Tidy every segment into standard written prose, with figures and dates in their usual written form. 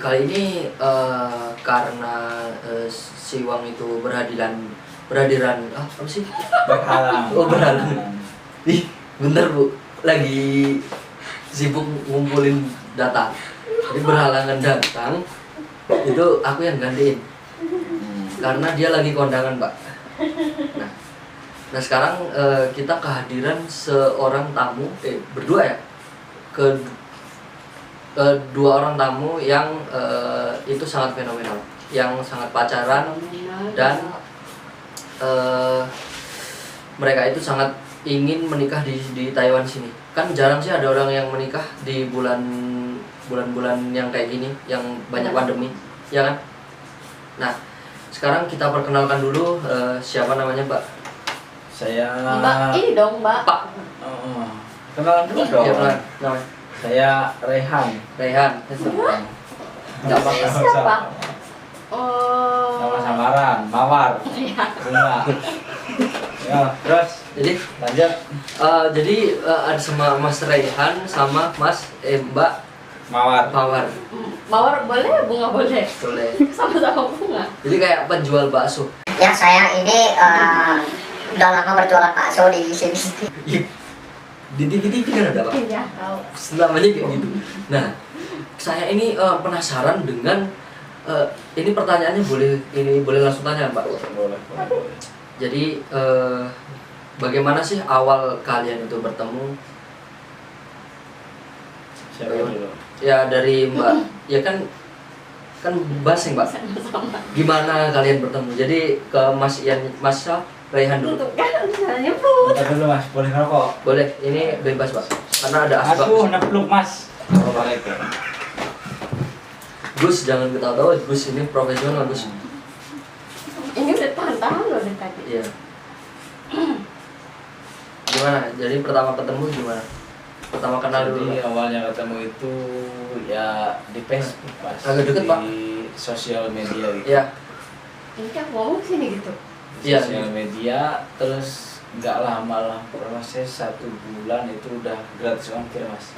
kali ini karena si Wang itu berhadiran apa sih? Berhalang. Oh, berhalang. Ih, bentar Bu, lagi sibuk ngumpulin data. Jadi berhalangan datang, itu aku yang gantiin. Karena dia lagi kondangan, Pak. Nah sekarang kita kehadiran seorang tamu, berdua ya, dua orang tamu yang itu sangat fenomenal, yang sangat pacaran dan mereka itu sangat ingin menikah di Taiwan sini. Kan jarang sih ada orang yang menikah di bulan-bulan yang kayak gini, yang banyak pandemi, ya kan? Nah sekarang kita perkenalkan dulu siapa namanya, Mbak? Saya Mbak, ini dong Mbak. Pak. Kenalan dulu dong. Iya, namanya Saya Rehan. Rehan. Enggak apa-apa. Siapa? Nama samaran, Mawar. Bunga. Ya, terus Jadi lanjut. ada sama Mas Rehan sama Mbak Mawar. Mawar. Mawar boleh, bunga boleh. Boleh. Sama-sama bunga. Jadi kayak penjual bakso. Ya saya ini udah lama berjualan bakso di sini. Di TV kan ada, Pak. Iya, tahu. Namanya kayak gitu. Nah, saya ini penasaran dengan ini pertanyaannya boleh langsung tanya, Pak. Boleh. Jadi bagaimana sih awal kalian itu bertemu? Siapa dulu? Ya dari Mbak. Ya kan bahas Mbak. Sama-sama. Gimana kalian bertemu? Jadi ke Mas Ian, Mas Rehan dulu. Untuk kan jangan nyebut. Bentar dulu Mas, boleh ngerokok? Boleh, ini bebas, Pak. Karena ada asbak. Aduh, nepluk Mas. Assalamualaikum. Gus, jangan ketawa-tawa. Gus ini profesional, Gus. Ini udah tahan-tahan loh dari tadi. Iya. Gimana? Jadi pertama ketemu gimana? Pertama kenal dulu. Jadi Pak. awalnya ketemu itu ya di Facebook Mas. Agak deket, Pak. Di sosial media gitu. Iya. Ini kan ngomong sini gitu. Di Iya. sosial media, terus nggak lama lah, proses 1 bulan itu udah gratis ongkir Mas.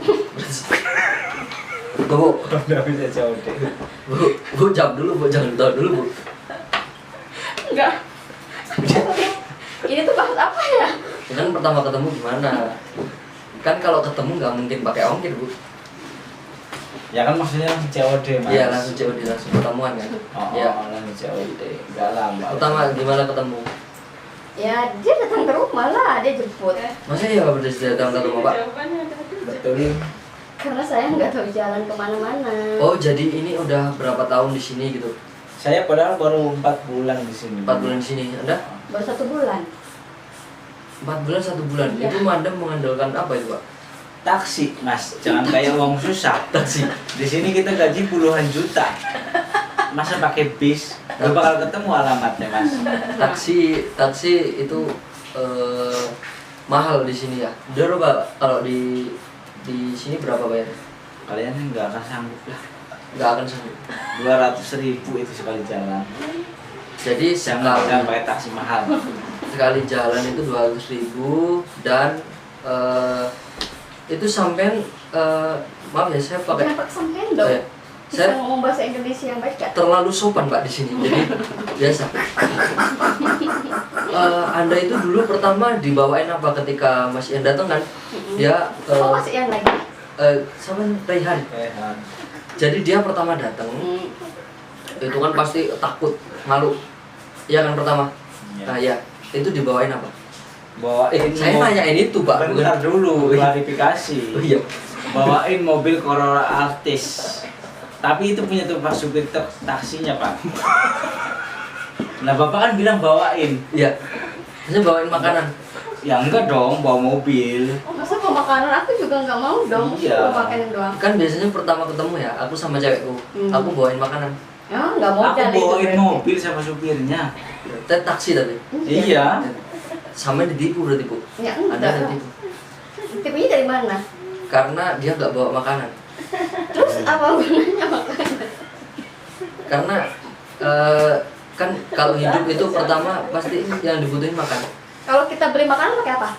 Bu, Udah bisa COD. Bu jawab dulu, Bu. Jangan ketawa dulu, Bu. Enggak. Ini tuh bahas apa ya? Kan pertama ketemu gimana? Kan kalau ketemu nggak mungkin pakai ongkir, Bu. Ya kan maksudnya langsung COD Mas. Iya, langsung COD, langsung ketemuan kan. Oh, Iya. langsung COD. Nggak lama. Pertama gimana ketemu? Ya dia datang ke rumah lah, dia jemput. Masa ya berarti datang ke rumah, Pak? Betul. Karena saya nggak tahu jalan kemana-mana. Oh, jadi ini udah berapa tahun di sini gitu? Saya padahal baru 4 bulan di sini. 4 bulan di sini. Anda? Baru 1 bulan. 4 bulan 1 bulan. Iya. Itu mandem mengandalkan apa itu, Pak? Taksi Mas, jangan kayak uang susah. Taksi. Di sini kita gaji puluhan juta. Masa pakai bis? Gak bakal ketemu alamatnya Mas. Taksi itu mahal di sini ya. Udah Pak, kalau di sini berapa bayar? Kalian nggak akan sanggup lah. Nggak akan sanggup. 200.000 itu sekali jalan. Jadi Jangan pakai taksi mahal. sekali jalan itu 200.000 dan itu sampean maaf ya saya pakai Jangan pakai sampean dong. Bisa saya ngomong bahasa Indonesia yang baik gak? terlalu sopan Pak di sini. Jadi biasa. Anda itu dulu pertama dibawain apa ketika Mas Ian datang kan? Dia Oh masih yang lagi? sama Rehan. Rehan. Jadi dia pertama datang itu kan pasti takut, malu. Iya kan pertama. Ya. Nah ya, itu dibawain apa? Bawain Saya nanyain itu Pak. Bentar dulu, Oh, iya. klarifikasi. Oh iya. Bawain mobil Corolla Altis. Tapi itu punya tuh Pak supir taksinya Pak. Nah Bapak kan bilang bawain. Iya. Saya bawain makanan. Ya enggak dong, bawa mobil. Oh masa mau makanan aku juga nggak mau dong. Iya. Mau makanan doang. Kan biasanya pertama ketemu ya, aku sama cewekku. Aku bawain makanan. Ya nggak mau Aku dan itu bawain berarti. mobil sama supirnya. Taksi tapi. Iya. Sama ditipu berarti Bu. Ya Ada enggak. ditipu. Tipunya dari mana? Karena dia nggak bawa makanan. Terus apa gunanya makanan? Karena kan kalau hidup itu pertama pasti yang dibutuhin makan. Kalau kita beli makanan pakai apa?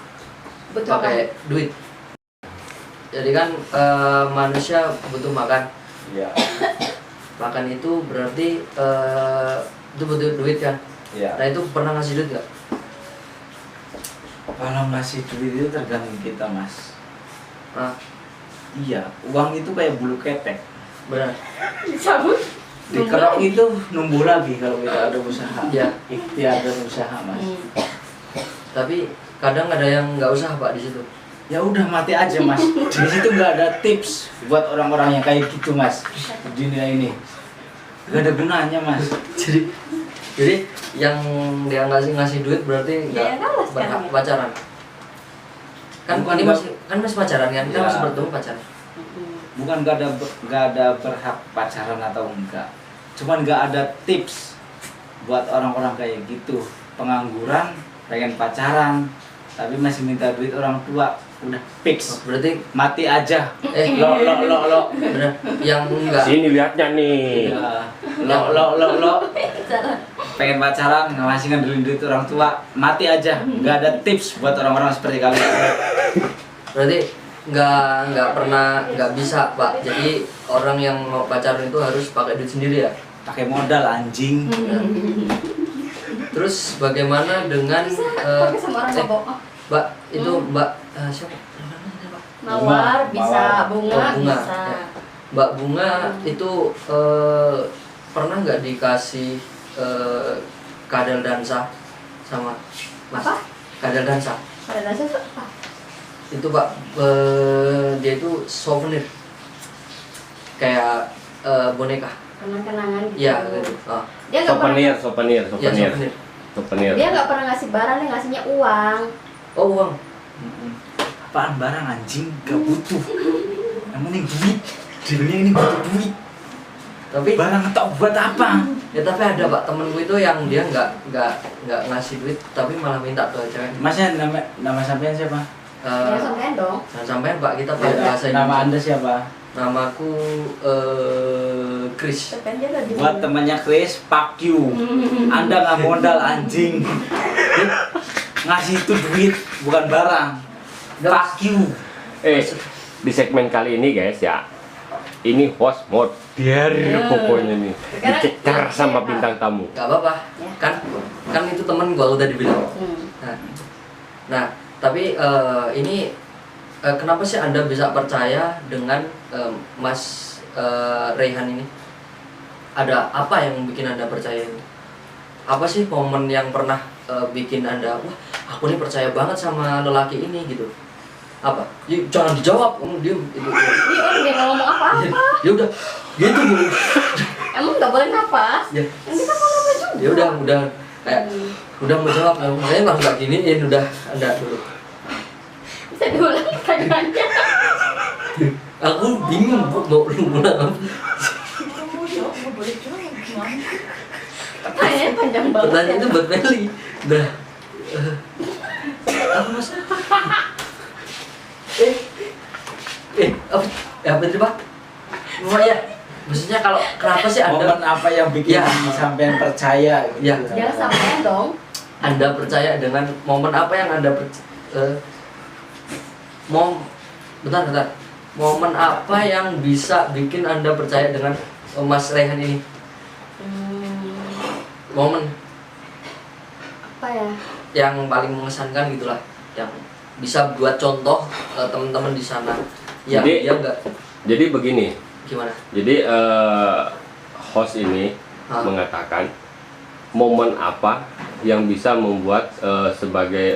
Butuh apa? Pakai duit. Jadi kan manusia butuh makan. Iya. Makan itu berarti itu butuh duit kan? Iya. Nah itu pernah ngasih duit nggak? Kalau ngasih duit itu tergantung kita, Mas. Ah, Iya, uang itu kayak bulu ketek. benar. Dicabut. Dikerok itu numbuh lagi kalau kita ada usaha. Iya. Ikhtiar dan usaha, Mas. Tapi kadang ada yang nggak usah Pak di situ. Ya udah mati aja, Mas. Di situ nggak ada tips buat orang-orang yang kayak gitu, Mas. Di dunia ini nggak ada gunanya, Mas. Jadi yang dia ngasih duit berarti nggak Ya, kalah berhak sekarang. pacaran. Kan Bukan ini nggak- masih pacaran kan? Kita Ya. masih bertemu pacaran. Bukan nggak ada berhak pacaran atau enggak. Cuman nggak ada tips buat orang-orang kayak gitu. Pengangguran, pengen pacaran, tapi masih minta duit orang tua. Udah fix, Berarti mati aja. eh Lo. bener yang enggak Sini lihatnya nih. Ya, lo. Pengen pacaran, ngasih ngandelin duit orang tua, mati aja. Nggak ada tips buat orang-orang seperti kalian. berarti nggak bisa Pak. Jadi orang yang mau pacaran itu harus pakai duit sendiri ya. Pakai modal anjing. Terus bagaimana dengan Pakai sama orang mabok. Mbak itu Mbak siapa? Namanya, Pak? Mawar bisa, Mawar. bunga, Oh, bunga. bisa. Ya. Mbak Bunga itu pernah nggak dikasih kadal dansa sama Mas? Apa? Kadal dansa. Ada rasa apa? Itu Pak dia itu souvenir kayak boneka. Kenang-kenangan gitu. Iya gitu. Oh. Dia nggak pernah. Souvenir, Ya, souvenir. souvenir. Dia nggak pernah ngasih barang, dia ngasihnya uang. Oh uang. Apaan barang anjing? Gak butuh. Yang penting duit. Di dunia ini butuh duit. Tapi Barang atau buat apa? ya tapi ada Pak temenku itu yang dia nggak ngasih duit tapi malah minta ke cewek. Masnya nama sampean siapa? Ya sampean dong. Jangan sampai Pak kita pakai bahasa Nama Indonesia. Anda siapa? Namaku Chris. Sampean dia udah di. Buat temannya Chris, fuck you. Anda nggak modal anjing. Ngasih itu duit, bukan barang. Fuck you. Di segmen kali ini guys ya, ini host modern pokoknya nih. Sekarang- Dicecar sama bintang tamu. Gak apa-apa. Ya. Kan itu temen gua udah dibilang. Hmm. Nah, tapi ini kenapa sih Anda bisa percaya dengan Mas Rehan ini? Ada apa yang bikin Anda percaya ini? Apa sih momen yang pernah bikin Anda, wah aku nih percaya banget sama lelaki ini gitu? Apa? Ya, jangan dijawab, kamu diem itu. Ini orang dia nggak ngomong apa-apa. Ya udah, gitu Bu. Emang nggak boleh napas? Ya, Yang kita mau napas juga. ya udah kayak udah mau jawab, makanya langsung gak giniin udah Anda dulu. Bisa diulang pertanyaannya. Aku bingung Bu, mau ulang. Pertanyaannya panjang banget. Pertanyaan ya. itu buat Meli. Nah, apa mas? Apa itu Pak? Ya, maksudnya kalau kenapa sih Momen Anda apa yang bikin Ya. sampean percaya? Gitu. Ya. Jangan sampean dong. Anda percaya dengan momen apa yang Anda bentar. Momen apa yang bisa bikin Anda percaya dengan Mas Rehan ini? Momen Apa ya? yang paling mengesankan gitulah, yang bisa buat contoh teman-teman di sana yang Jadi- dia enggak Jadi begini, gimana? jadi host ini Hah? mengatakan momen apa yang bisa membuat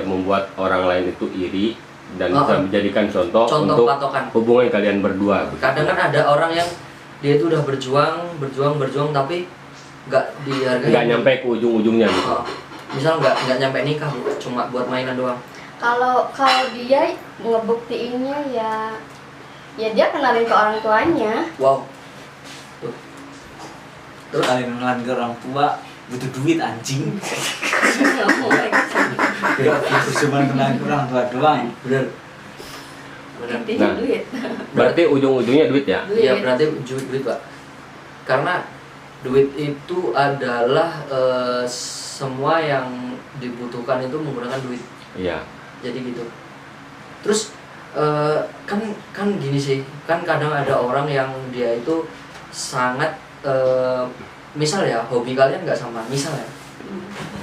membuat orang lain itu iri dan bisa menjadikan contoh untuk patokan. hubungan kalian berdua. Kadang kan ada orang yang dia itu udah berjuang tapi nggak dihargai. Nggak nyampe ke ujung-ujungnya gitu. Oh, misal nggak nyampe nikah Bu, cuma buat mainan doang. Kalau dia ngebuktiinnya ya dia kenalin ke orang tuanya. Wow. Tuh. Terus Kalian ngelan ke orang tua butuh duit anjing. Ya, itu cuma kenalan ke orang tua doang. bener. Bener. Intinya Nah. duit. Berarti ujung-ujungnya duit ya? Duit. Iya berarti duit Pak. Karena duit itu adalah semua yang dibutuhkan itu menggunakan duit. Iya. Jadi gitu. Terus kan gini sih, kan kadang ada orang yang dia itu sangat misal ya hobi kalian nggak sama, misal ya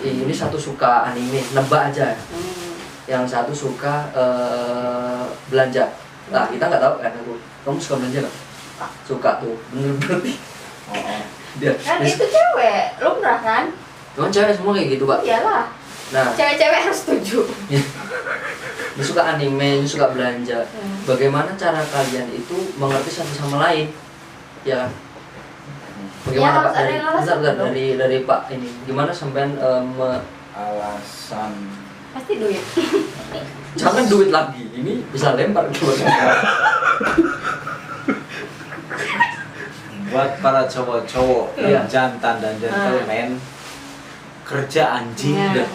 ini satu suka anime, nebak aja, yang satu suka belanja. Nah kita nggak tahu kan, kamu suka belanja nggak? Suka tuh, bener berarti. Dia, Kan itu cewek, lo pernah kan? cuman cewek semua kayak gitu pak. Iyalah, Nah cewek-cewek harus setuju. ini suka anime, ini suka belanja. Bagaimana cara kalian itu mengerti satu sama lain? Ya kan? Bagaimana Ya, Pak harus ada dari, yang alasan bentar, dong. dari Pak ini? Gimana sampean Alasan Pasti duit. jangan duit lagi, ini bisa lempar ke buat para cowok-cowok Iya. jantan dan gentleman, kerja anjing Nah. dah.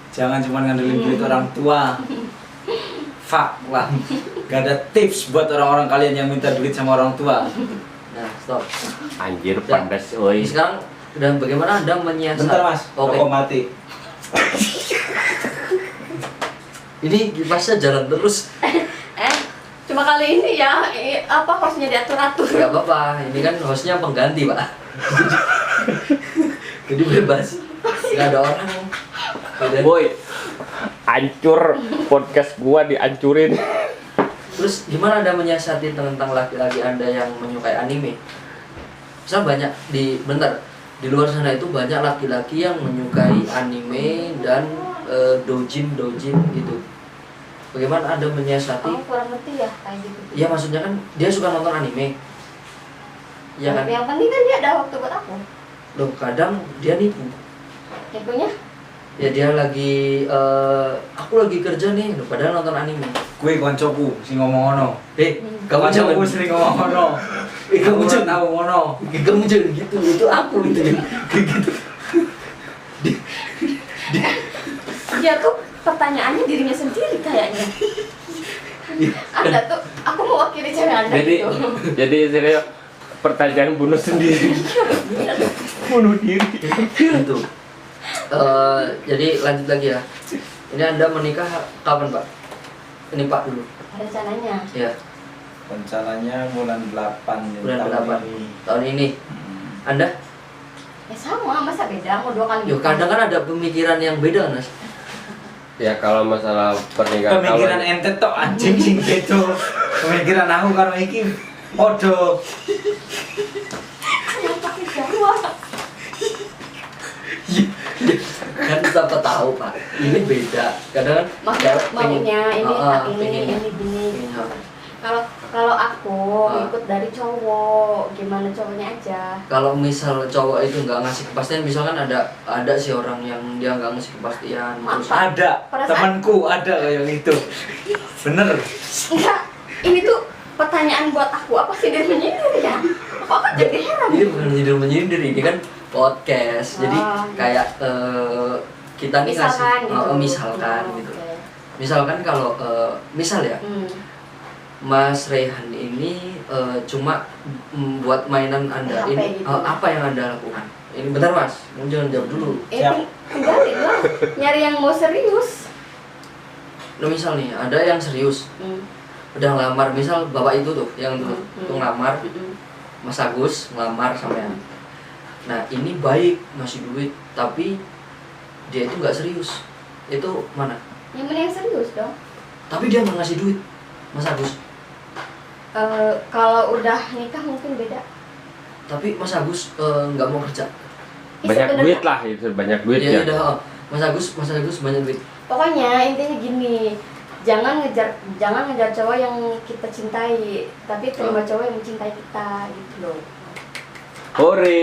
Jangan cuma ngandelin duit orang tua. Fuck lah. Gak ada tips buat orang-orang kalian yang minta duit sama orang tua. Nah stop. Anjir Ya. padas oi. Sekarang dan bagaimana anda menyiasat? Bentar mas, Oke. rokok mati. Ini kipasnya jalan terus. Cuma kali ini ya, hostnya diatur-atur. Gak apa-apa, ini kan hostnya pengganti pak. Jadi bebas, nggak ada orang. Dan- Boy, hancur podcast gua dihancurin. Terus gimana anda menyiasati tentang laki-laki anda yang menyukai anime? Misal banyak di luar sana itu banyak laki-laki yang menyukai anime dan dojin gitu. Bagaimana anda menyiasati? Aku kurang ngerti ya kayak gitu. Ya maksudnya kan dia suka nonton anime. Ya kan? Yang penting kan dia ada waktu buat aku. Loh kadang dia nipu. Itunya Ya dia lagi aku lagi kerja nih, loh, padahal nonton anime. Gue koncoku sing ngomong ngono. Kamu jangan Koncoku sering ngomong ngono. kamu Kamu jangan tahu ngono. kamu jangan gitu, itu aku itu yang kayak gitu. dia tuh pertanyaannya dirinya sendiri kayaknya. Anda tuh, aku mau wakili cewek Anda gitu. Jadi serius pertanyaan bunuh sendiri. Bunuh diri. Gitu. Jadi lanjut lagi ya. Ini anda menikah kapan pak? Ini pak dulu. Rencananya. Ya Rencananya bulan 8 bulan tahun 8 ini. tahun ini. Anda? Ya sama, masa beda? Mau 2 kali. Yo kadang kan ada pemikiran yang beda Nas. Ya kalau masalah pernikahan Pemikiran ente tok anjing sing gitu. Pemikiran aku karo iki podo. Yang pakai Jawa. Kan siapa tahu pak. Ini beda. Kadang kan Maunya ini, pengennya. ini gini. Pengennya. Kalau aku Ah. ikut dari cowok, gimana cowoknya aja. Kalau misal cowok itu nggak ngasih kepastian, misalkan ada sih orang yang dia nggak ngasih kepastian, terus Ada Perasaan- temanku ada kayak gitu. Bener. Enggak, ini tuh pertanyaan buat aku, apa sih dia menyindir ya? Aku jadi heran. ini bukan menyindir, ini kan podcast, jadi Oh, iya. kayak kita nih Misalkan ngasih gitu. misalkan Oh, gitu. oke. Misalkan kalau misal ya Mas Rehan ini cuma buat mainan anda HP ini gitu. apa yang anda lakukan? Ini bentar mas, kamu jangan jawab dulu. Siap. Tinggalin lah, nyari yang mau serius. Nah misal nih ada yang serius, udah ngelamar, misal bapak itu tuh yang tuh ngelamar, Mas Agus ngelamar sampean. Nah ini baik ngasih duit, tapi dia itu nggak serius. Itu mana? Yang mana yang serius dong? Tapi dia nggak ngasih duit, Mas Agus. Kalau udah nikah mungkin beda. Tapi Mas Agus nggak mau kerja. Ih, banyak sebenarnya- duit lah itu banyak duit Ya ya. udah, Mas Agus banyak duit. Pokoknya intinya gini, jangan ngejar cowok yang kita cintai, tapi terima cowok yang mencintai kita gitu loh. Hore.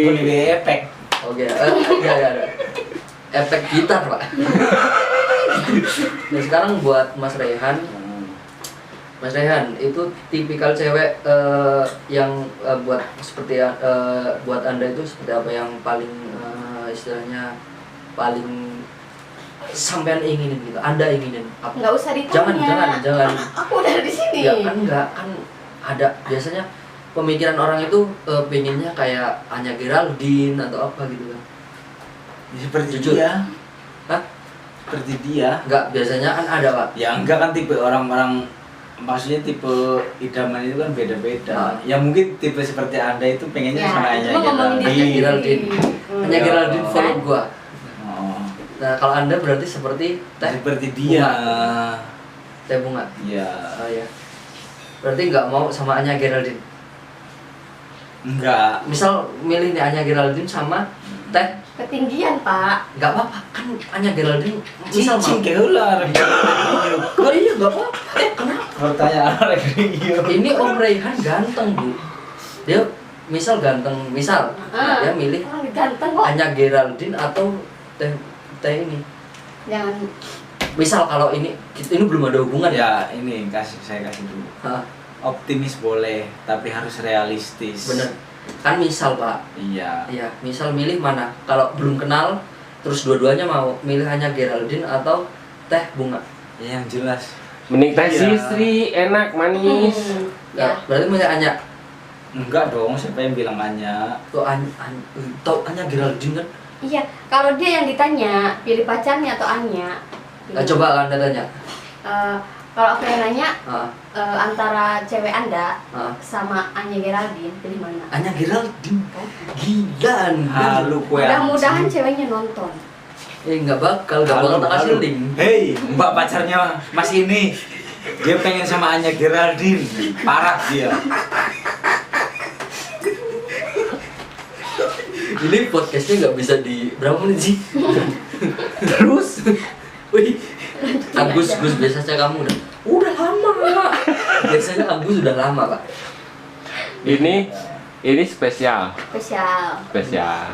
Boleh efek. Oke, ya ada. Efek gitar pak. Nah sekarang buat Mas Rehan, Mas Rehan itu tipikal cewek yang buat seperti buat anda itu seperti apa yang paling istilahnya paling sampean inginin gitu, anda inginin apa? Nggak usah ditanya. Jangan. Aku udah di sini. Ya kan enggak, kan ada biasanya pemikiran orang itu pengennya kayak Anya Geraldine atau apa gitu kan. Seperti Jujur. dia. Hah? Seperti dia. Enggak, biasanya kan ada pak. Ya enggak kan tipe orang-orang maksudnya tipe idaman itu kan beda-beda. Oh. Ya mungkin tipe seperti Anda itu pengennya sama Anya cuma ngomongin Geraldine. dia Geraldine. Hanya Ya. Geraldine follow gua. Oh, Nah, kalau Anda berarti seperti teh seperti dia. teh bunga. Iya. Oh ya. Berarti nggak mau sama Anya Geraldine. Enggak. Misal milih nih Anya Geraldine sama teh, Ketinggian, Pak. nggak apa-apa kan Anya Geraldine misal mau. Cicing kehular. Oh iya nggak apa-apa. Kenapa? Pertanyaan Regio. Ini Om Raihan ganteng Bu. Dia misal ganteng, misal dia milih Orang ganteng kok. Anya Geraldine atau teh ini. Jangan. Misal kalau ini belum ada hubungan ya. Ya, ini saya kasih dulu. Hah, Optimis boleh, tapi harus realistis. bener. Kan misal Pak, Iya. iya, misal milih mana? Kalau belum kenal, terus dua-duanya mau milih hanya Geraldine atau teh bunga. Ya, yang jelas. Mending teh Iya. sisri, enak, manis. Ya. Berarti milih Anya. Enggak dong, siapa yang bilang Anya? Tuh Anya Geraldine kan? Iya, kalau dia yang ditanya pilih pacarnya atau Anya. Nah, coba Anda tanya. Kalau aku yang nanya Ah, antara cewek Anda ah. sama Anya Geraldine pilih mana? Anya Geraldine. Gila Anda. Halu kue. Mudah-mudahan anjing. ceweknya nonton. Nggak bakal Halu, tak kasih halu. link. Hei, mbak pacarnya Mas ini. Dia pengen sama Anya Geraldine. Parah dia. Ini podcastnya nggak bisa di berapa menit sih? Terus, wih, Agus biasanya kamu udah lama. Biasanya Agus udah lama Pak. Ini spesial. Spesial.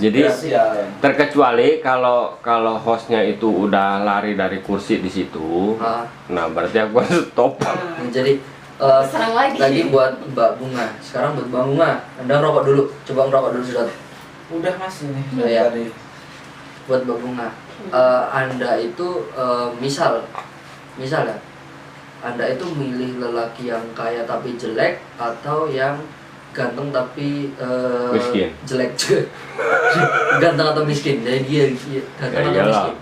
Jadi Berarti ya. terkecuali kalau hostnya itu udah lari dari kursi di situ, Ah, nah berarti aku harus stop. jadi Serang lagi. tadi buat Mbak Bunga, sekarang buat Mbak Bunga. Anda ngerokok dulu, coba ngerokok dulu sudah. Udah Mas ini. Iya. Tadi. Buat Mbak Bunga, Anda itu misal ya, Anda itu milih lelaki yang kaya tapi jelek atau yang ganteng tapi Miskin. jelek juga. Ganteng atau miskin, jadi dia ganteng Ya atau iyalah. miskin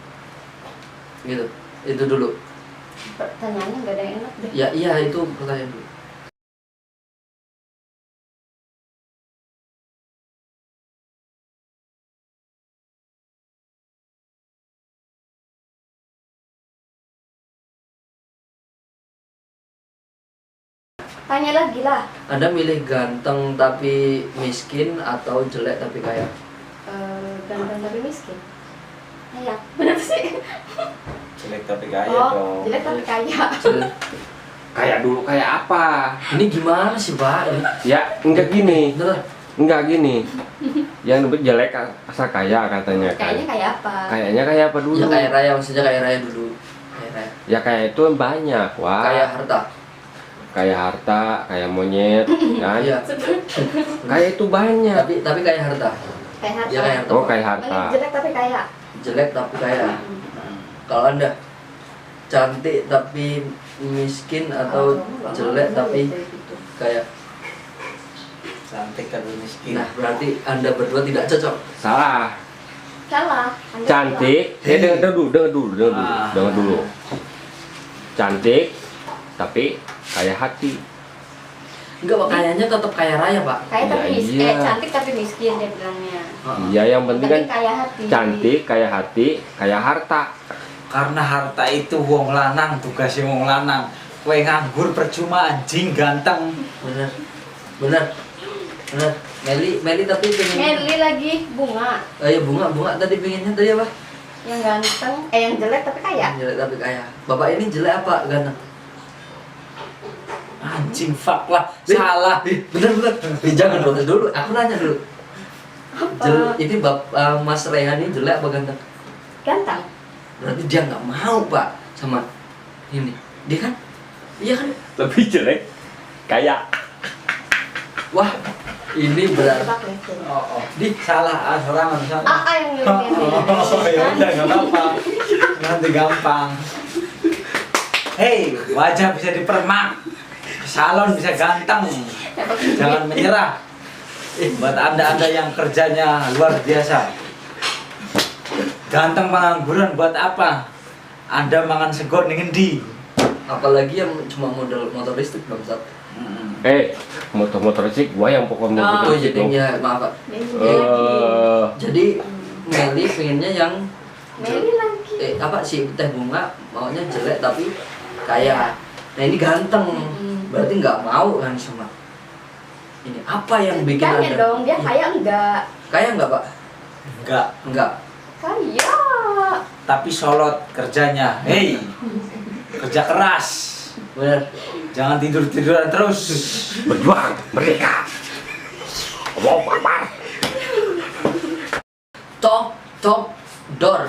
gitu, itu dulu. Pertanyaannya nggak ada yang enak deh. Ya iya, itu pertanyaan dulu. Tanya lagi lah. Anda milih ganteng tapi miskin atau jelek tapi kaya? Ganteng tapi miskin. Iya, benar sih. Jelek tapi kaya Oh, dong. jelek tapi kaya. Jelek. Kayak dulu kayak apa? Ini gimana sih Pak? Ini Ya enggak gini, bener. enggak gini. Yang lebih jelek asal kaya katanya kan. Kayaknya kayak apa? Kayaknya kayak apa dulu? Ya kaya raya, maksudnya kaya raya dulu. Kaya raya. Ya kayak itu banyak, wah. Kaya harta. Kayak harta, kayak monyet, kan? Iya. Kayak itu banyak. Tapi kaya harta. Kayak harta. Ya kayak harta. Oh Pak. kayak harta. Mending jelek tapi kaya. Jelek tapi kaya. Kalau Anda cantik tapi miskin atau jelek tapi kaya? Cantik tapi miskin. Nah, berarti Anda berdua tidak cocok. Salah. Salah. Anda Cantik. Dengar dulu. Cantik, tapi kayak hati. Enggak Pak, kayaknya tetap kaya raya Pak. salah. Kaya tapi Ya, miskin. iya. Cantik tapi miskin dia bilangnya. Iya, yang penting Tapi kan kaya hati. cantik, kayak hati, kayak harta. Karena harta itu wong lanang, tugasnya wong lanang. Kue nganggur percuma anjing ganteng. Bener. Meli tapi pengen. Meli lagi bunga. Oh iya, bunga tadi pengennya tadi apa? Yang ganteng, yang jelek tapi kaya. Jelek tapi kaya. Bapak ini jelek apa ganteng? Anjing fuck lah, salah. Bener. Jangan protes dulu, aku nanya dulu. Ini Mas Raihan ini jelek apa ganteng? Ganteng. Berarti dia nggak mau Pak sama ini. Dia kan? Iya kan? Lebih jelek, kayak. Wah, ini berarti. Tebak ya. Oh, di salah serangan salah. AA yang milih Oh, ya udah nggak apa-apa. Nanti gampang. Hei, wajah bisa dipermak. Salon bisa ganteng. Jangan menyerah. Buat anda yang kerjanya luar biasa. Ganteng pengangguran buat apa? Anda mangan sego ning endi? apalagi yang cuma model motor listrik bangsat. Motor-motor listrik gua yang pokoknya Oh motor listrik jadi dong. ya maaf Pak. Jadi Meli pengennya yang Meli lagi. apa sih teh bunga maunya jelek tapi kaya. Nah ini ganteng, berarti nggak mau kan sama ini apa yang bikin Tanya Anda? dong, dia kaya enggak? Kaya nggak Pak? Enggak, Enggak. Kaya. tapi solot kerjanya. Hei, kerja keras. Bener. Jangan tidur-tiduran terus. Berjuang, merdeka. Wow, apa? Top top door.